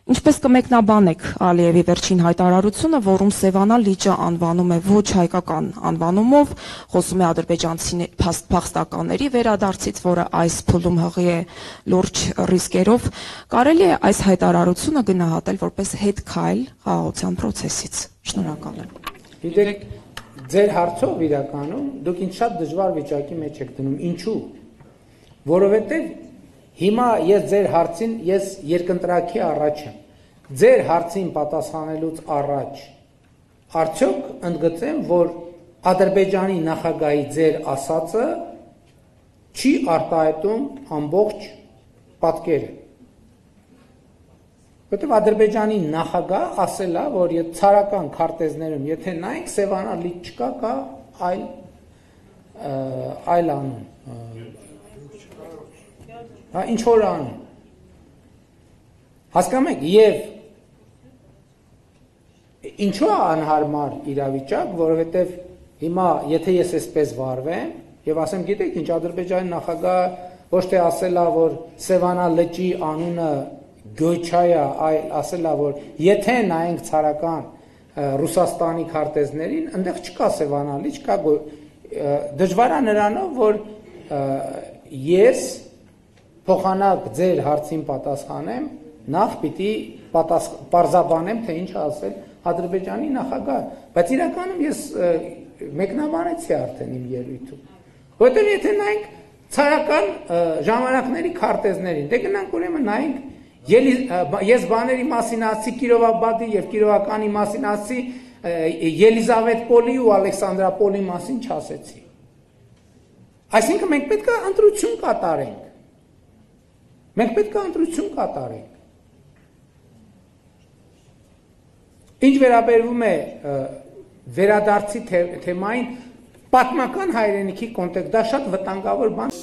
Ինչպես կմեկնաբանեք Ալիևի վերջին հայտարարությունը, որում Սևանա լիճը անվանում է ոչ հայկական անվանումով, խոսում է ադրբեջանցի փախստականների վերադարձից, որը այս փուլում հղի է լուրջ ռիսկերով, կարելի է այս հայտարարությունը գնահատել որպես հետքայլ խաղաղության process-ից։ Շնորհակալ եմ։ Գիտեք, ձեր հարցով իրականում դուք ինձ շատ դժվար վիճակի մեջ եք դնում։ Ինչու՞։ Որովհետև հիմա ես ձեր հարցին երկընտրակի առաջ եմ։ Ձեր հարցին պատասխանելուց առաջ արդյոք ընդգծեմ, որ Ադրբեջանի նախագահի ձեր ասածը չի արտահայտում ամբողջ պատկերը։ Որտեղ Ադրբեջանի նախագահ ասել է, որ ցարական քարտեզներում, եթե նայենք, Սևանա լիճ չկա, կա այլ անուն։ Ինչ որ անում։ Հասկանում եք, եւ ինչու է անհարմար իրավիճակ, որովհետեւ հիմա եթե ես այսպես վարվեմ եւ ասեմ, գիտեք ինչ, Ադրբեջանի նախագահը ոչ թե ասել է, որ Սևանա լճի անունը Գյոչայա, այլ ասել է, որ եթե նայենք ցարական Ռուսաստանի քարտեզներին, այնտեղ չկա Սևանա լիճ, կա դժվար է նրանով, որ ես փոխանակ ձեր հարցին պատասխանեմ, նախ պիտի պարզաբանեմ, թե ինչ ասել Ադրբեջանի նախագահ, բայց իրականում ես մեկնաբանեցի արդեն իմ ելույթում, որտեղ եթե նայենք ցարական ժամանակների քարտեզներին, դե գնանք ուրեմն նայենք, ես բաների մասին ասի Կիրովաբադի եւ Կիրովականի մասին ասի Ելիզավետպոլի ու Ալեքսանդրապոլի մասին չասեցի։ Այսինքն մենք պետք է ընտրություն կատարենք։ Մենք պետք է ընտրություն կատարենք։ Ինչ վերաբերվում է վերադարձի թեմային, պատմական հայրենիքի կոնտեքստ, դա շատ վտանգավոր բան։